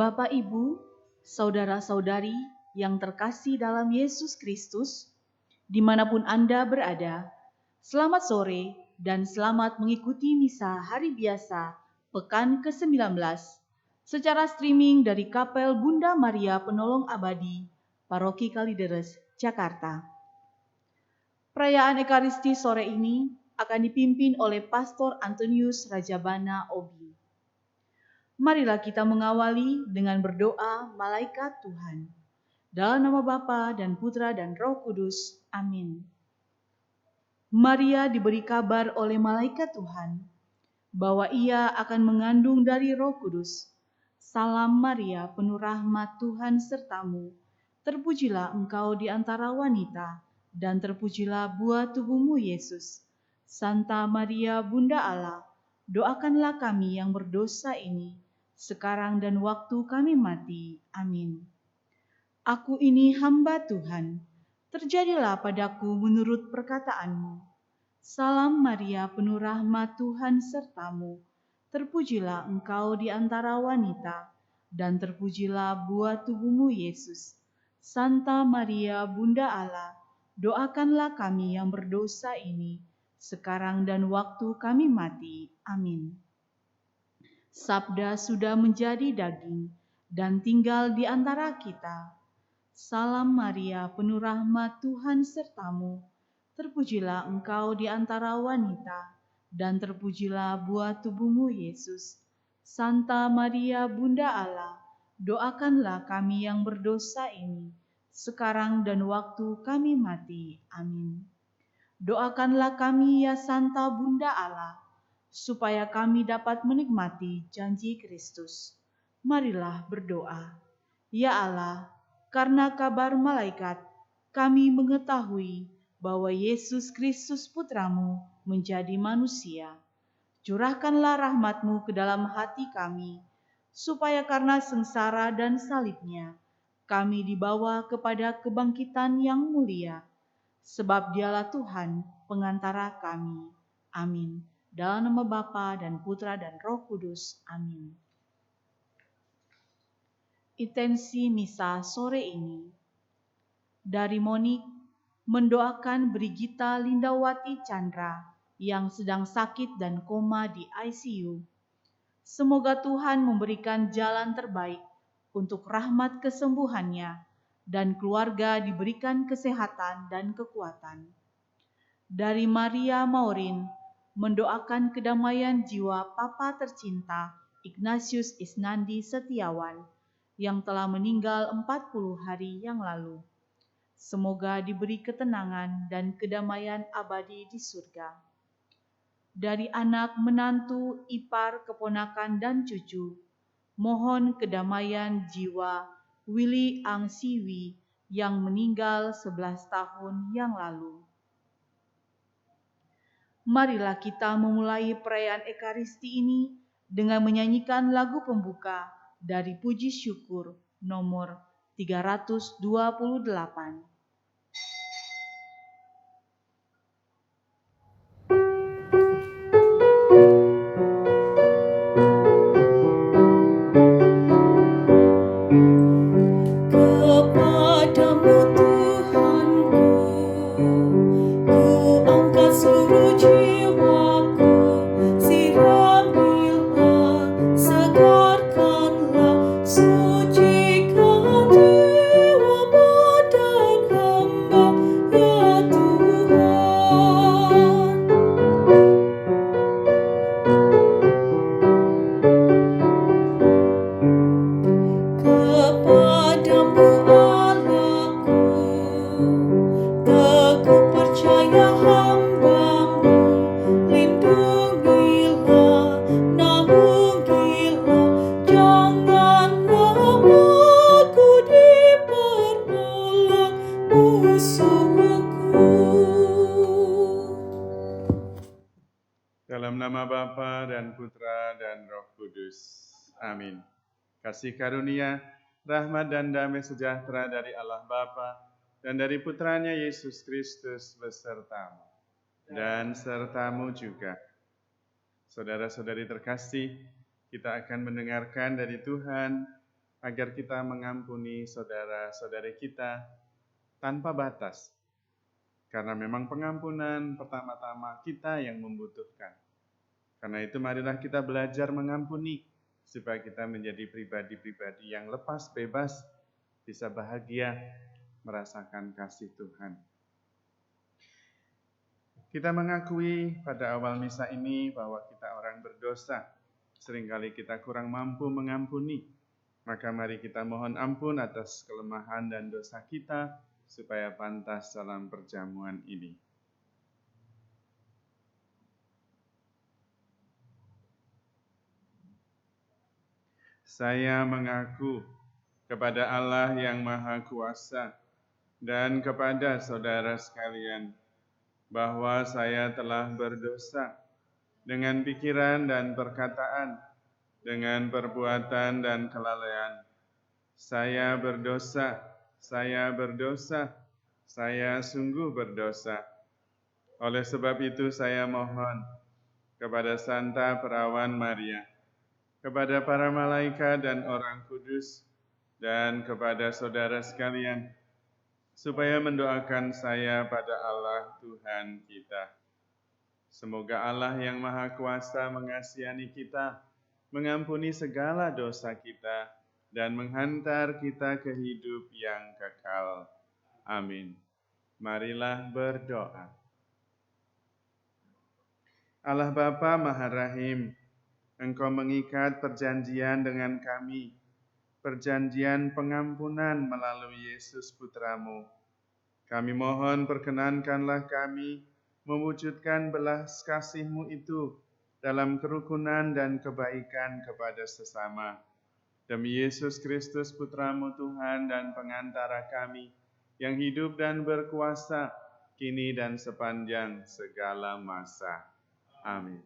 Bapak, Ibu, saudara-saudari yang terkasih dalam Yesus Kristus, dimanapun Anda berada, selamat sore dan selamat mengikuti misa hari biasa Pekan ke-19 secara streaming dari Kapel Bunda Maria Penolong Abadi, Paroki Kalideres, Jakarta. Perayaan Ekaristi sore ini akan dipimpin oleh Pastor Antonius Rajabana Obi. Marilah kita mengawali dengan berdoa malaikat Tuhan. Dalam nama Bapa dan Putra dan Roh Kudus. Amin. Maria diberi kabar oleh malaikat Tuhan bahwa ia akan mengandung dari Roh Kudus. Salam Maria, penuh rahmat Tuhan sertamu. Terpujilah engkau di antara wanita, dan terpujilah buah tubuhmu Yesus. Santa Maria, Bunda Allah, doakanlah kami yang berdosa ini, sekarang dan waktu kami mati. Amin. Aku ini hamba Tuhan, terjadilah padaku menurut perkataanmu. Salam Maria, penuh rahmat Tuhan sertamu. Terpujilah engkau di antara wanita, dan terpujilah buah tubuhmu Yesus. Santa Maria, Bunda Allah, doakanlah kami yang berdosa ini, sekarang dan waktu kami mati. Amin. Sabda sudah menjadi daging dan tinggal di antara kita. Salam Maria, penuh rahmat Tuhan sertamu. Terpujilah engkau di antara wanita, dan terpujilah buah tubuhmu Yesus. Santa Maria, Bunda Allah, doakanlah kami yang berdosa ini, sekarang dan waktu kami mati. Amin. Doakanlah kami ya Santa Bunda Allah, supaya kami dapat menikmati janji Kristus. Marilah berdoa. Ya Allah, karena kabar malaikat, kami mengetahui bahwa Yesus Kristus Putramu menjadi manusia. Curahkanlah rahmat-Mu ke dalam hati kami, supaya karena sengsara dan salibnya, kami dibawa kepada kebangkitan yang mulia. Sebab Dialah Tuhan, pengantara kami. Amin. Dalam nama Bapa dan Putra dan Roh Kudus. Amin. Intensi misa sore ini dari Monik mendoakan Brigita Lindawati Chandra yang sedang sakit dan koma di ICU. Semoga Tuhan memberikan jalan terbaik untuk rahmat kesembuhannya dan keluarga diberikan kesehatan dan kekuatan. Dari Maria Maurin mendoakan kedamaian jiwa Papa tercinta Ignatius Isnandi Setiawan yang telah meninggal 40 hari yang lalu. Semoga diberi ketenangan dan kedamaian abadi di surga. Dari anak, menantu, ipar, keponakan, dan cucu, mohon kedamaian jiwa Willy Ang Siwi yang meninggal 11 tahun yang lalu. Marilah kita memulai perayaan Ekaristi ini dengan menyanyikan lagu pembuka dari Puji Syukur nomor 328. Dalam nama Bapa dan Putra dan Roh Kudus. Amin. Kasih karunia, rahmat dan damai sejahtera dari Allah Bapa dan dari Putranya Yesus Kristus besertamu dan sertamu juga. Saudara-saudari terkasih, kita akan mendengarkan dari Tuhan agar kita mengampuni saudara-saudari kita tanpa batas. Karena memang pengampunan pertama-tama kita yang membutuhkan. Karena itu marilah kita belajar mengampuni, supaya kita menjadi pribadi-pribadi yang lepas bebas, bisa bahagia merasakan kasih Tuhan. Kita mengakui pada awal misa ini bahwa kita orang berdosa. Seringkali kita kurang mampu mengampuni. Maka mari kita mohon ampun atas kelemahan dan dosa kita, supaya pantas dalam perjamuan ini. Saya mengaku kepada Allah yang Maha Kuasa dan kepada saudara sekalian, bahwa saya telah berdosa dengan pikiran dan perkataan, dengan perbuatan dan kelalaian. Saya berdosa, saya sungguh berdosa. Oleh sebab itu saya mohon kepada Santa Perawan Maria, kepada para malaikat dan orang kudus, dan kepada saudara sekalian, supaya mendoakan saya pada Allah Tuhan kita. Semoga Allah yang Maha Kuasa mengasihani kita, mengampuni segala dosa kita, dan menghantar kita ke hidup yang kekal. Amin. Marilah berdoa. Allah Bapa Maha Rahim, Engkau mengikat perjanjian dengan kami, perjanjian pengampunan melalui Yesus Putramu. Kami mohon perkenankanlah kami mewujudkan belas kasih-Mu itu dalam kerukunan dan kebaikan kepada sesama. Demi Yesus Kristus Putramu Tuhan dan pengantara kami, yang hidup dan berkuasa, kini dan sepanjang segala masa. Amin.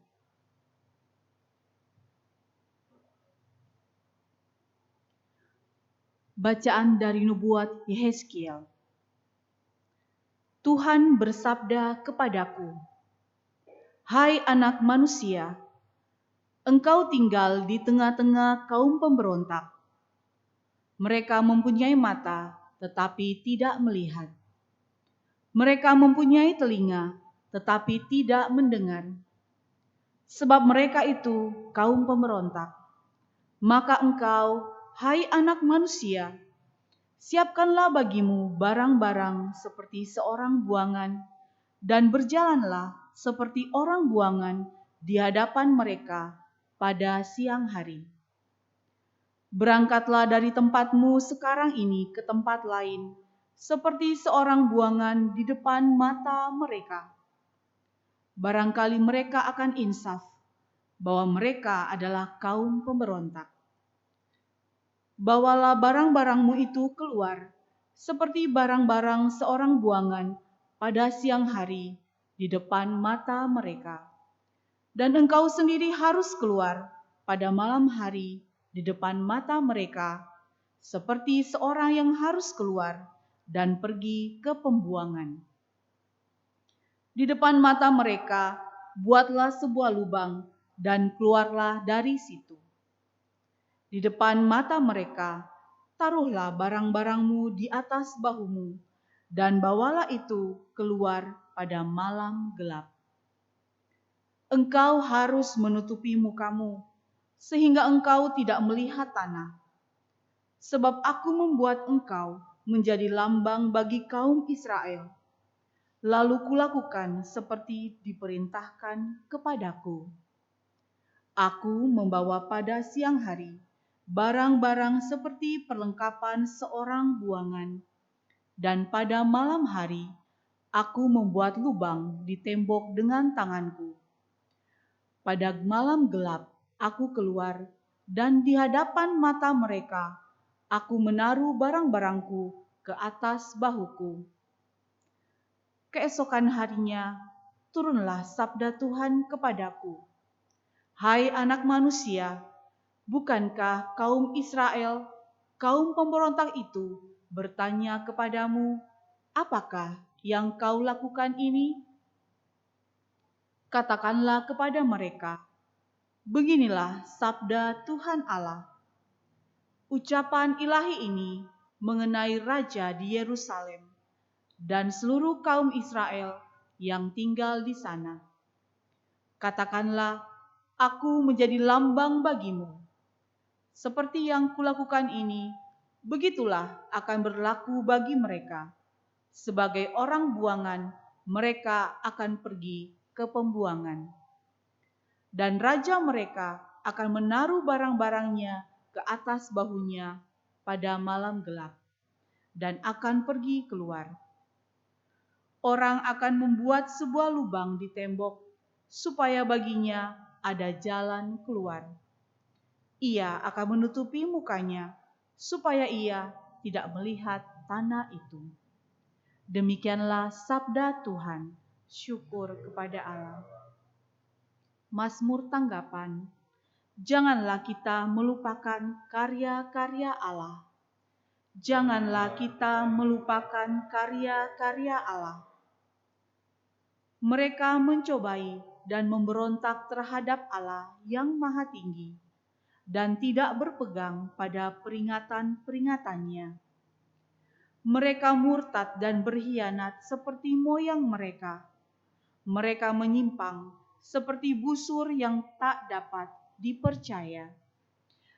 Bacaan dari Nubuat Yehezkiel. Tuhan bersabda kepadaku, "Hai anak manusia, engkau tinggal di tengah-tengah kaum pemberontak. Mereka mempunyai mata, tetapi tidak melihat. Mereka mempunyai telinga, tetapi tidak mendengar. Sebab mereka itu kaum pemberontak. Maka engkau, hai anak manusia, siapkanlah bagimu barang-barang seperti seorang buangan, dan berjalanlah seperti orang buangan di hadapan mereka pada siang hari. Berangkatlah dari tempatmu sekarang ini ke tempat lain, seperti seorang buangan di depan mata mereka. Barangkali mereka akan insaf bahwa mereka adalah kaum pemberontak. Bawalah barang-barangmu itu keluar, seperti barang-barang seorang buangan pada siang hari di depan mata mereka. Dan engkau sendiri harus keluar pada malam hari di depan mata mereka, seperti seorang yang harus keluar dan pergi ke pembuangan. Di depan mata mereka, buatlah sebuah lubang dan keluarlah dari situ. Di depan mata mereka, taruhlah barang-barangmu di atas bahumu, dan bawalah itu keluar pada malam gelap. Engkau harus menutupi mukamu, sehingga engkau tidak melihat tanah. Sebab aku membuat engkau menjadi lambang bagi kaum Israel. Lalu kulakukan seperti diperintahkan kepadaku. Aku membawa pada siang hari barang-barang seperti perlengkapan seorang buangan, dan pada malam hari aku membuat lubang di tembok dengan tanganku. Pada malam gelap aku keluar, dan di hadapan mata mereka aku menaruh barang-barangku ke atas bahuku. Keesokan harinya turunlah sabda Tuhan kepadaku, "Hai anak manusia, bukankah kaum Israel, kaum pemberontak itu, bertanya kepadamu, apakah yang kau lakukan ini? Katakanlah kepada mereka, beginilah sabda Tuhan Allah. Ucapan ilahi ini mengenai Raja di Yerusalem dan seluruh kaum Israel yang tinggal di sana. Katakanlah, aku menjadi lambang bagimu. Seperti yang kulakukan ini, begitulah akan berlaku bagi mereka. Sebagai orang buangan, mereka akan pergi ke pembuangan. Dan raja mereka akan menaruh barang-barangnya ke atas bahunya pada malam gelap, dan akan pergi keluar. Orang akan membuat sebuah lubang di tembok, supaya baginya ada jalan keluar. Ia akan menutupi mukanya, supaya ia tidak melihat tanah itu. Demikianlah sabda Tuhan. Syukur kepada Allah. Mazmur tanggapan. Janganlah kita melupakan karya-karya Allah. Janganlah kita melupakan karya-karya Allah. Mereka mencobai dan memberontak terhadap Allah yang Maha Tinggi dan tidak berpegang pada peringatan-peringatannya. Mereka murtad dan berkhianat seperti moyang mereka. Mereka menyimpang seperti busur yang tak dapat dipercaya.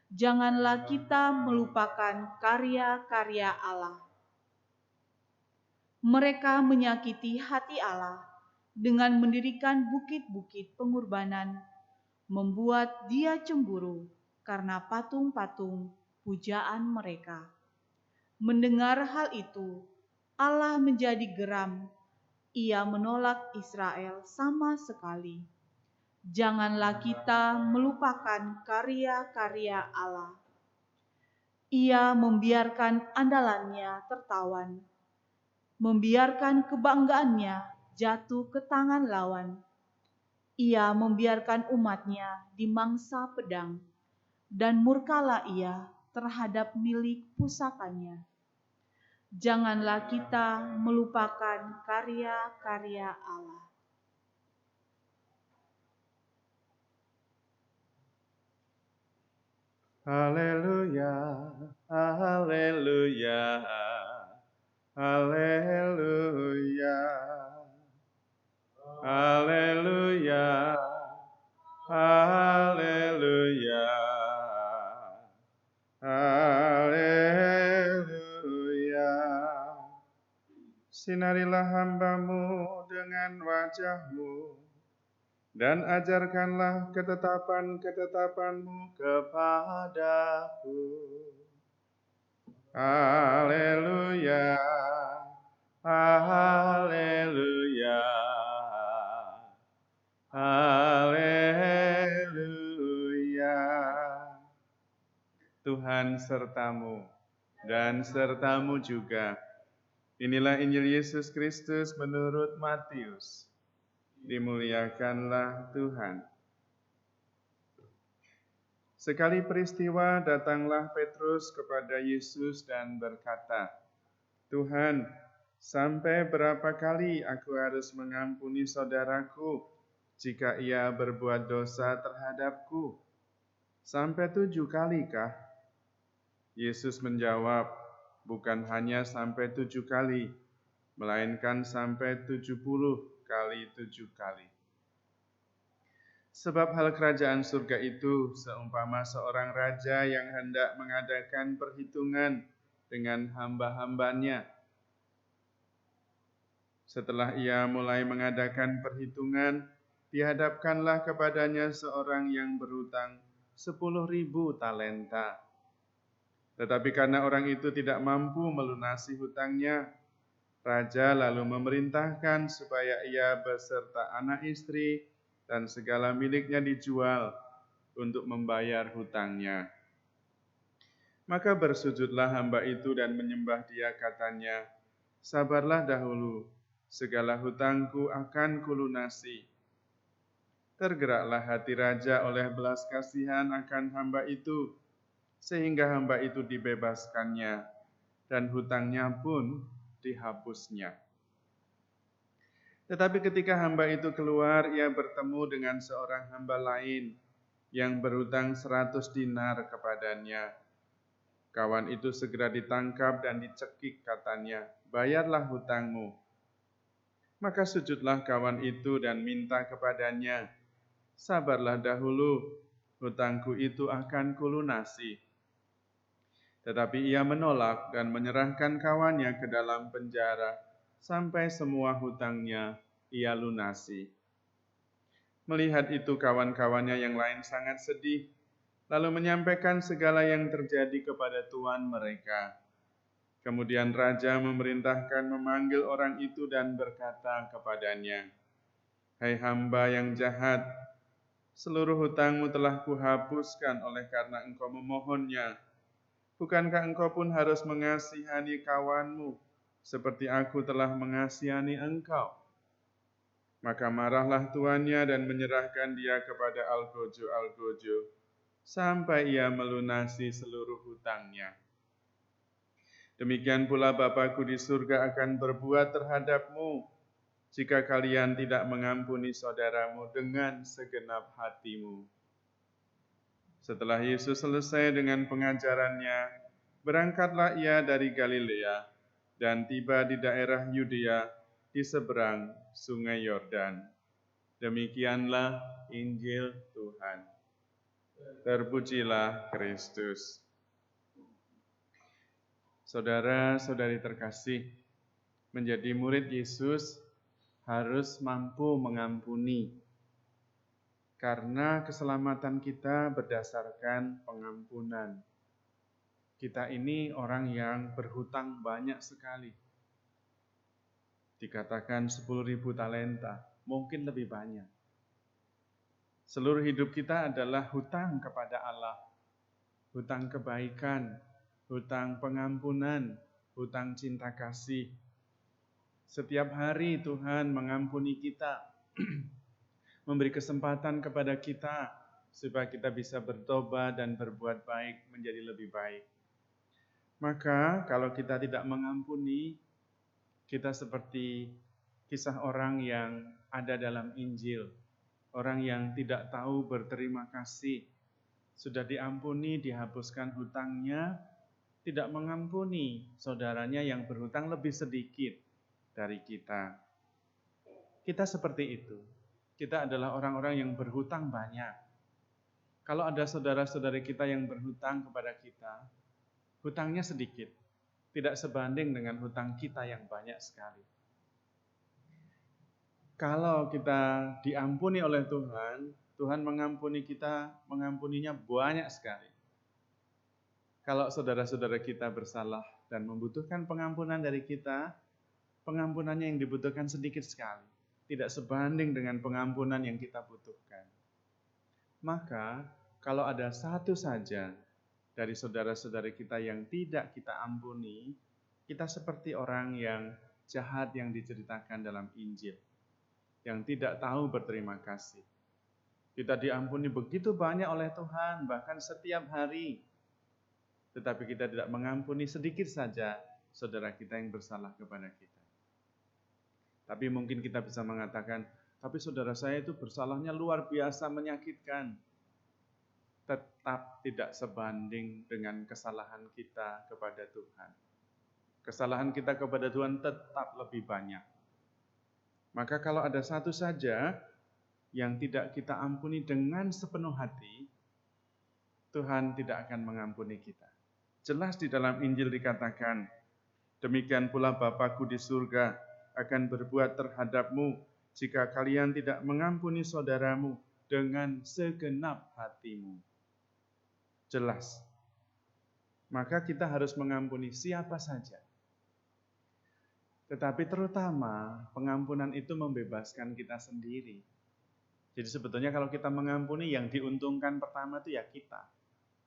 Janganlah kita melupakan karya-karya Allah. Mereka menyakiti hati Allah dengan mendirikan bukit-bukit pengorbanan, membuat Dia cemburu karena patung-patung pujaan mereka. Mendengar hal itu, Allah menjadi geram. Ia menolak Israel sama sekali. Janganlah kita melupakan karya-karya Allah. Ia membiarkan andalannya tertawan, membiarkan kebanggaannya jatuh ke tangan lawan. Ia membiarkan umatnya dimangsa pedang, dan murkalah ia terhadap milik pusakanya. Janganlah kita melupakan karya-karya Allah. Haleluya, haleluya, haleluya, haleluya, haleluya, haleluya. Sinarilah hamba-Mu dengan wajah-Mu, dan ajarkanlah ketetapan-ketetapan-Mu kepadaku. Haleluya, haleluya, haleluya. Tuhan sertamu dan sertamu juga. Inilah Injil Yesus Kristus menurut Matius. Dimuliakanlah Tuhan. Sekali peristiwa datanglah Petrus kepada Yesus dan berkata, Tuhan, sampai berapa kali aku harus mengampuni saudaraku jika ia berbuat dosa terhadapku? Sampai 7 kalikah? Yesus menjawab, bukan hanya sampai 7 kali, melainkan sampai 70 kali 7 kali. Sebab hal kerajaan surga itu seumpama seorang raja yang hendak mengadakan perhitungan dengan hamba-hambanya. Setelah ia mulai mengadakan perhitungan, dihadapkanlah kepadanya seorang yang berhutang 10.000 talenta. Tetapi karena orang itu tidak mampu melunasi hutangnya, raja lalu memerintahkan supaya ia beserta anak istri dan segala miliknya dijual untuk membayar hutangnya. Maka bersujudlah hamba itu dan menyembah dia, katanya, sabarlah dahulu, segala hutangku akan kulunasi. Tergeraklah hati raja oleh belas kasihan akan hamba itu, sehingga hamba itu dibebaskannya, dan hutangnya pun dihapusnya. Tetapi ketika hamba itu keluar, ia bertemu dengan seorang hamba lain yang berhutang 100 dinar kepadanya. Kawan itu segera ditangkap dan dicekik, katanya, "Bayarlah hutangmu." Maka sujudlah kawan itu dan minta kepadanya, "Sabarlah dahulu, hutangku itu akan kulunasi." Tetapi ia menolak dan menyerahkan kawannya ke dalam penjara sampai semua hutangnya ia lunasi. Melihat itu kawan-kawannya yang lain sangat sedih, lalu menyampaikan segala yang terjadi kepada tuan mereka. Kemudian raja memerintahkan memanggil orang itu dan berkata kepadanya, "Hai hamba yang jahat, seluruh hutangmu telah kuhapuskan oleh karena engkau memohonnya. Bukankah engkau pun harus mengasihani kawanmu, seperti aku telah mengasihani engkau?" Maka marahlah tuannya dan menyerahkan dia kepada algojo-algojo, sampai ia melunasi seluruh hutangnya. Demikian pula Bapa-Ku di surga akan berbuat terhadapmu, jika kalian tidak mengampuni saudaramu dengan segenap hatimu. Setelah Yesus selesai dengan pengajarannya, berangkatlah ia dari Galilea dan tiba di daerah Yudea di seberang Sungai Yordan. Demikianlah Injil Tuhan. Terpujilah Kristus. Saudara-saudari terkasih, menjadi murid Yesus harus mampu mengampuni. Karena keselamatan kita berdasarkan pengampunan. Kita ini orang yang berhutang banyak sekali. Dikatakan 10.000 talenta, mungkin lebih banyak. Seluruh hidup kita adalah hutang kepada Allah. Hutang kebaikan, hutang pengampunan, hutang cinta kasih. Setiap hari Tuhan mengampuni kita, memberi kesempatan kepada kita supaya kita bisa bertobat dan berbuat baik menjadi lebih baik. Maka kalau kita tidak mengampuni, kita seperti kisah orang yang ada dalam Injil. Orang yang tidak tahu berterima kasih. Sudah diampuni, dihapuskan hutangnya, tidak mengampuni saudaranya yang berhutang lebih sedikit dari kita. Kita seperti itu. Kita adalah orang-orang yang berhutang banyak. Kalau ada saudara-saudari kita yang berhutang kepada kita, hutangnya sedikit, tidak sebanding dengan hutang kita yang banyak sekali. Kalau kita diampuni oleh Tuhan, Tuhan mengampuni kita, mengampuninya banyak sekali. Kalau saudara-saudara kita bersalah dan membutuhkan pengampunan dari kita, pengampunannya yang dibutuhkan sedikit sekali. Tidak sebanding dengan pengampunan yang kita butuhkan. Maka, kalau ada satu saja dari saudara-saudari kita yang tidak kita ampuni, kita seperti orang yang jahat yang diceritakan dalam Injil, yang tidak tahu berterima kasih. Kita diampuni begitu banyak oleh Tuhan, bahkan setiap hari. Tetapi kita tidak mengampuni sedikit saja saudara kita yang bersalah kepada kita. Tapi mungkin kita bisa mengatakan, tapi saudara saya itu bersalahnya luar biasa menyakitkan. Tetap tidak sebanding dengan kesalahan kita kepada Tuhan. Kesalahan kita kepada Tuhan tetap lebih banyak. Maka kalau ada satu saja yang tidak kita ampuni dengan sepenuh hati, Tuhan tidak akan mengampuni kita. Jelas di dalam Injil dikatakan, demikian pula Bapa-Ku di surga akan berbuat terhadapmu jika kalian tidak mengampuni saudaramu dengan segenap hatimu. Jelas. Maka kita harus mengampuni siapa saja. Tetapi terutama pengampunan itu membebaskan kita sendiri. Jadi sebetulnya kalau kita mengampuni, yang diuntungkan pertama itu ya kita,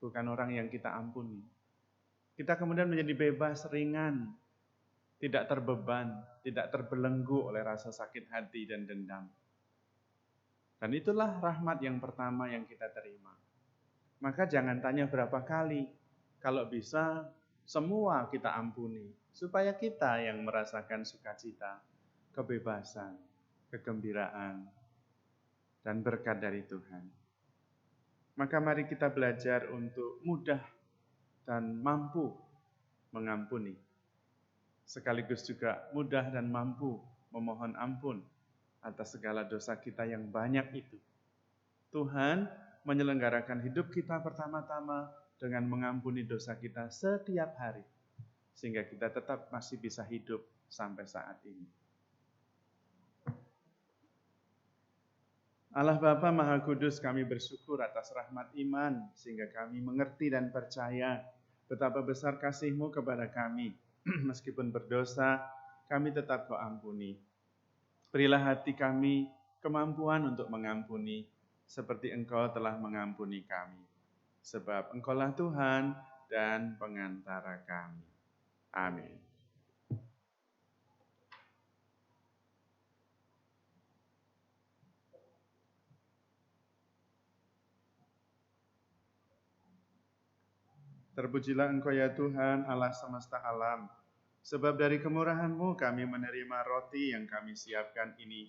bukan orang yang kita ampuni. Kita kemudian menjadi bebas, ringan, tidak terbeban, tidak terbelenggu oleh rasa sakit hati dan dendam. Dan itulah rahmat yang pertama yang kita terima. Maka jangan tanya berapa kali, kalau bisa semua kita ampuni, supaya kita yang merasakan sukacita, kebebasan, kegembiraan, dan berkat dari Tuhan. Maka mari kita belajar untuk mudah dan mampu mengampuni. Sekaligus juga mudah dan mampu memohon ampun atas segala dosa kita yang banyak itu. Tuhan menyelenggarakan hidup kita pertama-tama dengan mengampuni dosa kita setiap hari, sehingga kita tetap masih bisa hidup sampai saat ini. Allah Bapa Maha Kudus, kami bersyukur atas rahmat iman, sehingga kami mengerti dan percaya betapa besar kasih-Mu kepada kami. Meskipun berdosa, kami tetap Kau ampuni. Berilah hati kami kemampuan untuk mengampuni, seperti Engkau telah mengampuni kami. Sebab Engkaulah Tuhan dan pengantara kami. Amin. Terpujilah Engkau ya Tuhan, Allah semesta alam. Sebab dari kemurahan-Mu kami menerima roti yang kami siapkan ini.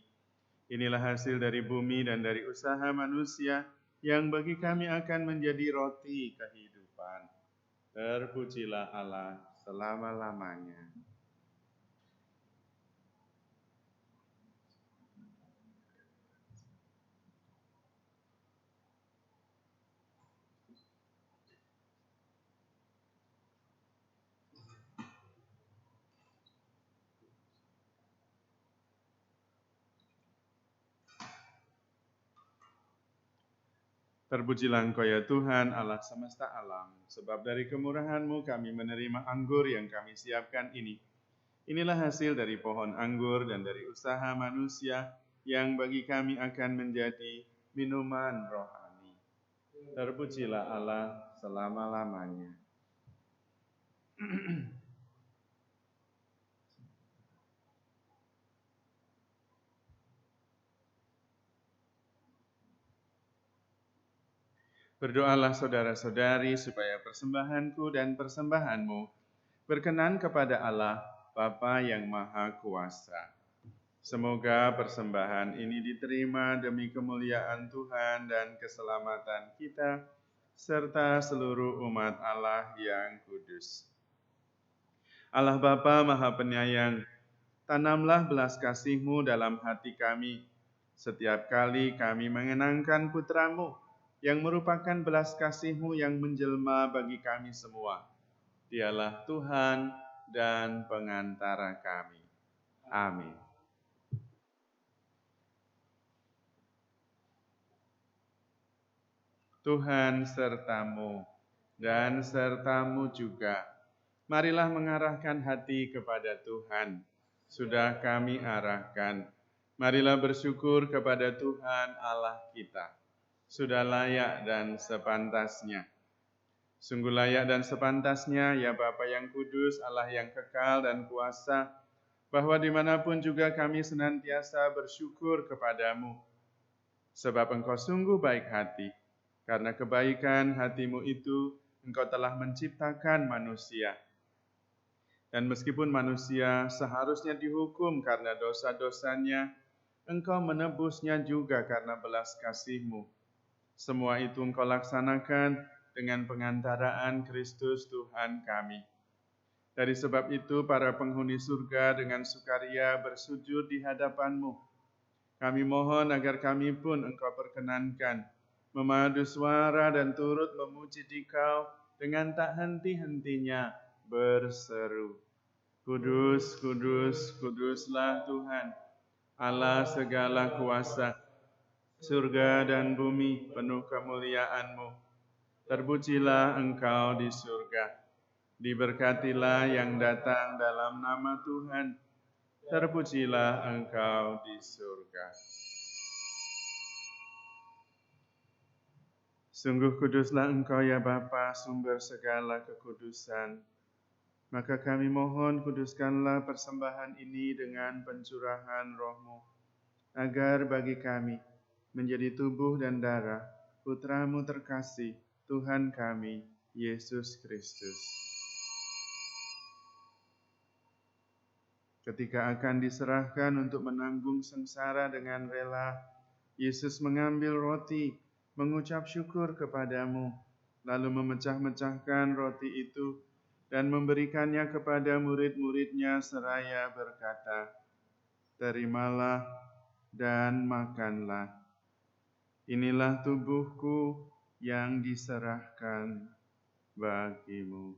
Inilah hasil dari bumi dan dari usaha manusia, yang bagi kami akan menjadi roti kehidupan. Terpujilah Allah selama-lamanya. Terpujilah Engkau ya Tuhan, Allah semesta alam, sebab dari kemurahan-Mu kami menerima anggur yang kami siapkan ini. Inilah hasil dari pohon anggur dan dari usaha manusia, yang bagi kami akan menjadi minuman rohani. Terpujilah Allah selama-lamanya. Berdoalah saudara-saudari supaya persembahanku dan persembahanmu berkenan kepada Allah Bapa yang Maha Kuasa. Semoga persembahan ini diterima demi kemuliaan Tuhan dan keselamatan kita, serta seluruh umat Allah yang kudus. Allah Bapa Maha Penyayang, tanamlah belas kasih-Mu dalam hati kami, setiap kali kami mengenangkan putra-Mu, yang merupakan belas kasih-Mu yang menjelma bagi kami semua. Dialah Tuhan dan pengantara kami. Amin. Tuhan sertamu dan sertamu juga. Marilah mengarahkan hati kepada Tuhan. Sudah kami arahkan. Marilah bersyukur kepada Tuhan Allah kita. Sudah layak dan sepantasnya. Sungguh layak dan sepantasnya, ya Bapa yang kudus, Allah yang kekal dan kuasa, bahwa dimanapun juga kami senantiasa bersyukur kepadamu. Sebab Engkau sungguh baik hati, karena kebaikan hati-Mu itu Engkau telah menciptakan manusia. Dan meskipun manusia seharusnya dihukum karena dosa-dosanya, Engkau menebusnya juga karena belas kasih-Mu. Semua itu Engkau laksanakan dengan pengantaraan Kristus Tuhan kami. Dari sebab itu, para penghuni surga dengan sukaria bersujud di hadapan-Mu. Kami mohon agar kami pun Engkau perkenankan, memadu suara dan turut memuji Dikau dengan tak henti-hentinya berseru. Kudus, kudus, kuduslah Tuhan, Allah segala kuasa. Surga dan bumi penuh kemuliaan-Mu. Terpujilah Engkau di surga. Diberkatilah yang datang dalam nama Tuhan. Terpujilah Engkau di surga. Sungguh kuduslah Engkau ya Bapa, sumber segala kekudusan. Maka kami mohon kuduskanlah persembahan ini dengan pencurahan Roh-Mu, agar bagi kami menjadi tubuh dan darah Putra-Mu terkasih, Tuhan kami, Yesus Kristus. Ketika akan diserahkan untuk menanggung sengsara dengan rela, Yesus mengambil roti, mengucap syukur kepadamu, lalu memecah-mecahkan roti itu dan memberikannya kepada murid-muridnya seraya berkata, "Terimalah dan makanlah. Inilah tubuhku yang diserahkan bagimu."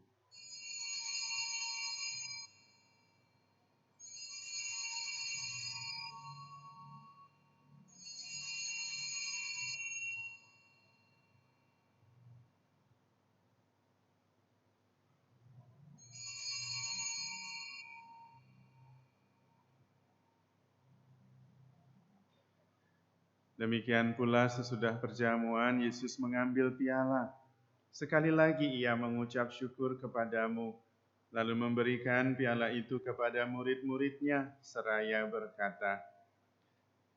Demikian pula sesudah perjamuan, Yesus mengambil piala. Sekali lagi ia mengucap syukur kepadamu, lalu memberikan piala itu kepada murid-muridnya, seraya berkata,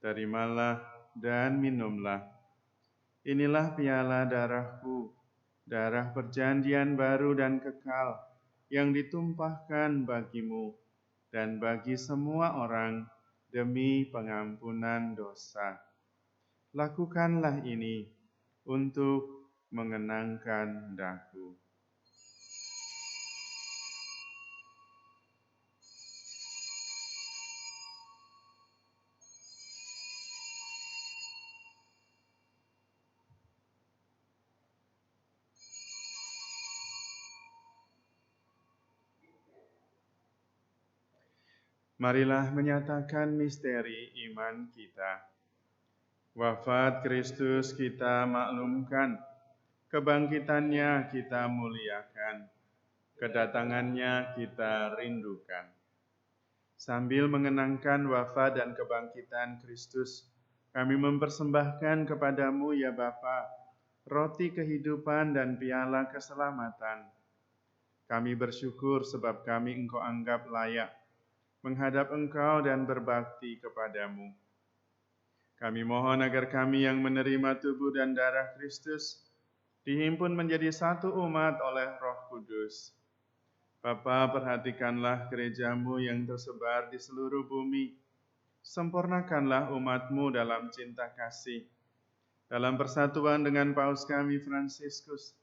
"Terimalah dan minumlah. Inilah piala darahku, darah perjanjian baru dan kekal, yang ditumpahkan bagimu dan bagi semua orang demi pengampunan dosa. Lakukanlah ini untuk mengenangkan daku." Marilah menyatakan misteri iman kita. Wafat Kristus kita maklumkan, kebangkitannya kita muliakan, kedatangannya kita rindukan. Sambil mengenangkan wafat dan kebangkitan Kristus, kami mempersembahkan kepadamu ya Bapa, roti kehidupan dan piala keselamatan. Kami bersyukur sebab kami Engkau anggap layak menghadap Engkau dan berbakti kepadamu. Kami mohon agar kami yang menerima tubuh dan darah Kristus dihimpun menjadi satu umat oleh Roh Kudus. Bapa, perhatikanlah gerejamu yang tersebar di seluruh bumi. Sempurnakanlah umatmu dalam cinta kasih, dalam persatuan dengan Paus kami Fransiskus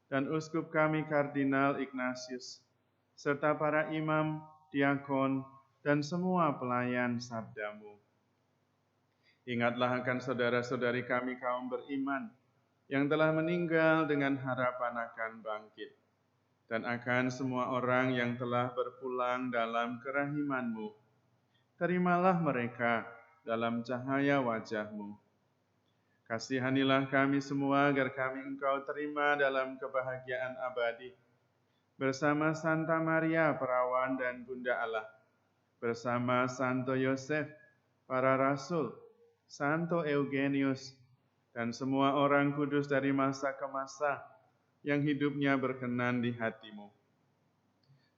dan Uskup kami Kardinal Ignatius, serta para imam, diakon, dan semua pelayan sabdamu. Ingatlah akan saudara-saudari kami kaum beriman yang telah meninggal dengan harapan akan bangkit, dan akan semua orang yang telah berpulang dalam kerahiman-Mu. Terimalah mereka dalam cahaya wajah-Mu. Kasihanilah kami semua agar kami Engkau terima dalam kebahagiaan abadi, bersama Santa Maria Perawan dan Bunda Allah, bersama Santo Yosef, para rasul, Santo Eugenius, dan semua orang kudus dari masa ke masa yang hidupnya berkenan di hati-Mu.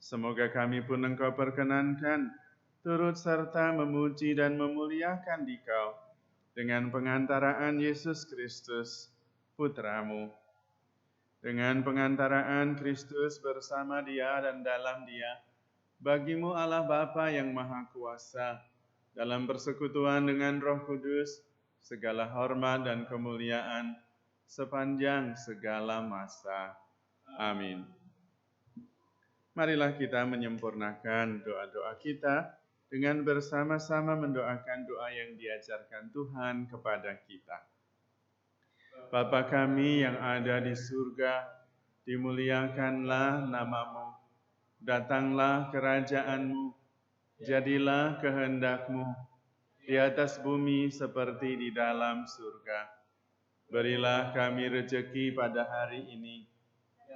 Semoga kami pun Engkau perkenankan, turut serta memuji dan memuliakan Dikau dengan pengantaraan Yesus Kristus, Putra-Mu. Dengan pengantaraan Kristus bersama Dia dan dalam Dia, bagi-Mu Allah Bapa yang Maha Kuasa, dalam persekutuan dengan Roh Kudus, segala hormat dan kemuliaan sepanjang segala masa. Amin. Marilah kita menyempurnakan doa-doa kita dengan bersama-sama mendoakan doa yang diajarkan Tuhan kepada kita. Bapa kami yang ada di surga, dimuliakanlah nama-Mu. Datanglah kerajaan-Mu, jadilah kehendak-Mu di atas bumi seperti di dalam surga. Berilah kami rejeki pada hari ini,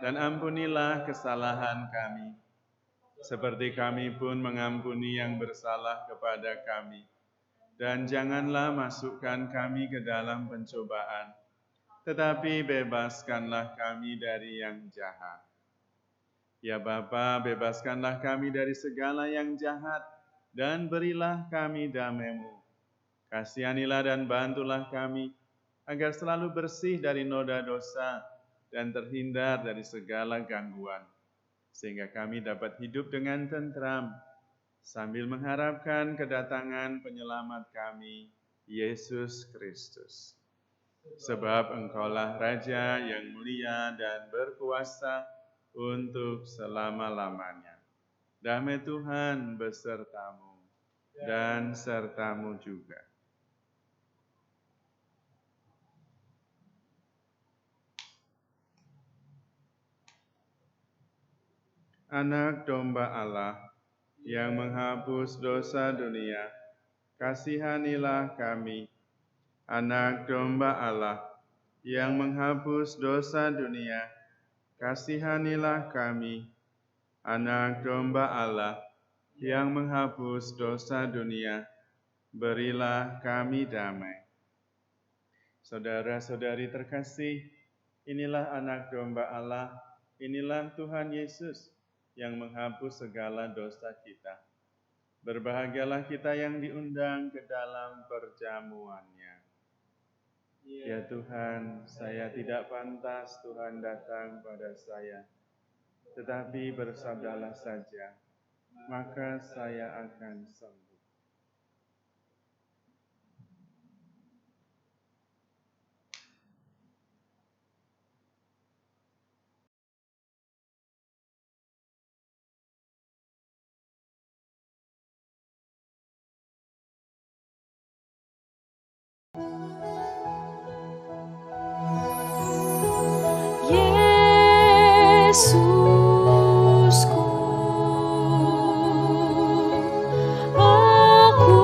dan ampunilah kesalahan kami, seperti kami pun mengampuni yang bersalah kepada kami. Dan janganlah masukkan kami ke dalam pencobaan, tetapi bebaskanlah kami dari yang jahat. Ya Bapa, bebaskanlah kami dari segala yang jahat, dan berilah kami damai-Mu. Kasihanilah dan bantulah kami, agar selalu bersih dari noda dosa, dan terhindar dari segala gangguan, sehingga kami dapat hidup dengan tentram, sambil mengharapkan kedatangan penyelamat kami, Yesus Kristus. Sebab Engkaulah Raja yang mulia dan berkuasa untuk selama-lamanya. Damai Tuhan besertamu dan sertamu juga. Anak domba Allah yang menghapus dosa dunia, kasihanilah kami. Anak domba Allah yang menghapus dosa dunia, kasihanilah kami. Anak domba Allah yang menghapus dosa dunia, berilah kami damai. Saudara-saudari terkasih, inilah anak domba Allah, inilah Tuhan Yesus yang menghapus segala dosa kita. Berbahagialah kita yang diundang ke dalam perjamuannya. Ya Tuhan, saya tidak pantas Tuhan datang pada saya, tetapi bersabdalah saja, maka saya akan sembuh. Yesusku, aku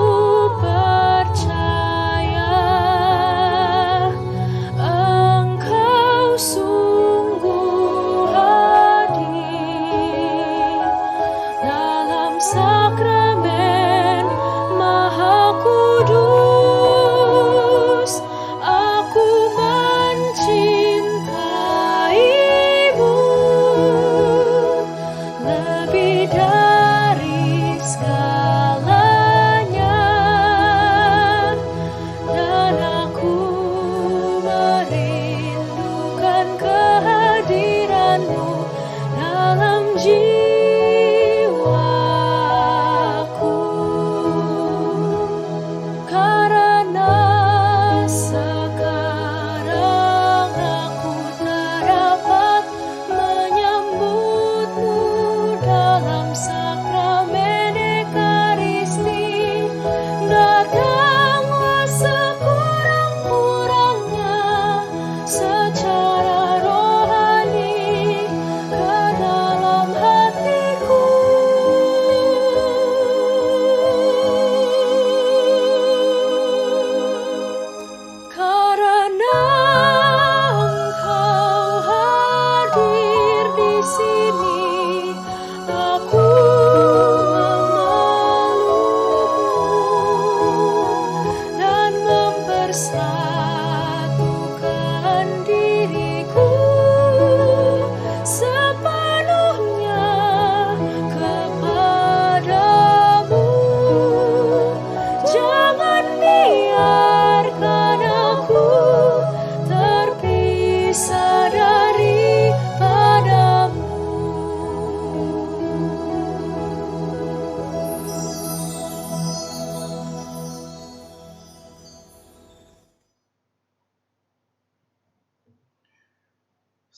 percaya Engkau sungguh hadir dalam sakramen Maha Kudus. Aku mencintaimu lebih dari segalanya, dan aku merindukan kehadiranmu dalam jiwaku. Karena sekarang aku dapat menyambutmu dalam sakramen Ekaristi. Datanglah sekurang-kurangnya secara rohani ke dalam hatiku. Karena Engkau hadir di sini, aku memelukmu dan mempersatukan diriku sepenuhnya kepadamu. Jangan biarkan aku terpisah daripadamu.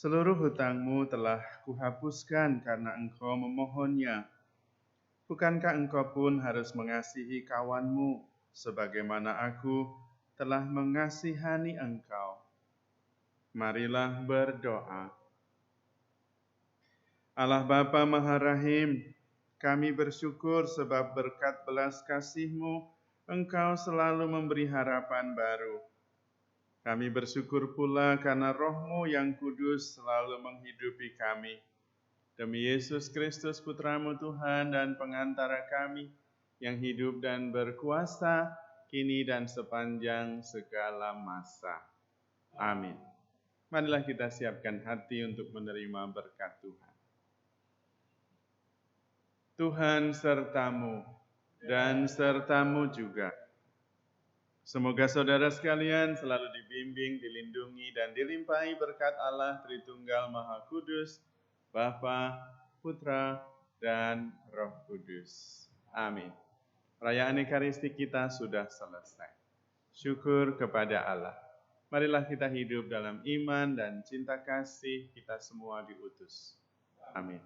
Seluruh hutangmu telah kuhapuskan karena engkau memohonnya. Bukankah engkau pun harus mengasihi kawanmu sebagaimana aku telah mengasihani engkau? Marilah berdoa. Allah Bapa Maha Rahim, kami bersyukur sebab berkat belas kasih-Mu, Engkau selalu memberi harapan baru. Kami bersyukur pula karena Roh-Mu yang kudus selalu menghidupi kami. Demi Yesus Kristus Putra-Mu Tuhan dan pengantara kami, yang hidup dan berkuasa, kini dan sepanjang segala masa. Amin. Marilah kita siapkan hati untuk menerima berkat Tuhan. Tuhan sertamu dan sertamu juga. Semoga saudara sekalian selalu dibimbing, dilindungi, dan dilimpahi berkat Allah Tritunggal Maha Kudus, Bapa, Putra, dan Roh Kudus. Amin. Perayaan Ekaristi kita sudah selesai. Syukur kepada Allah. Marilah kita hidup dalam iman dan cinta kasih kita semua diutus. Amin.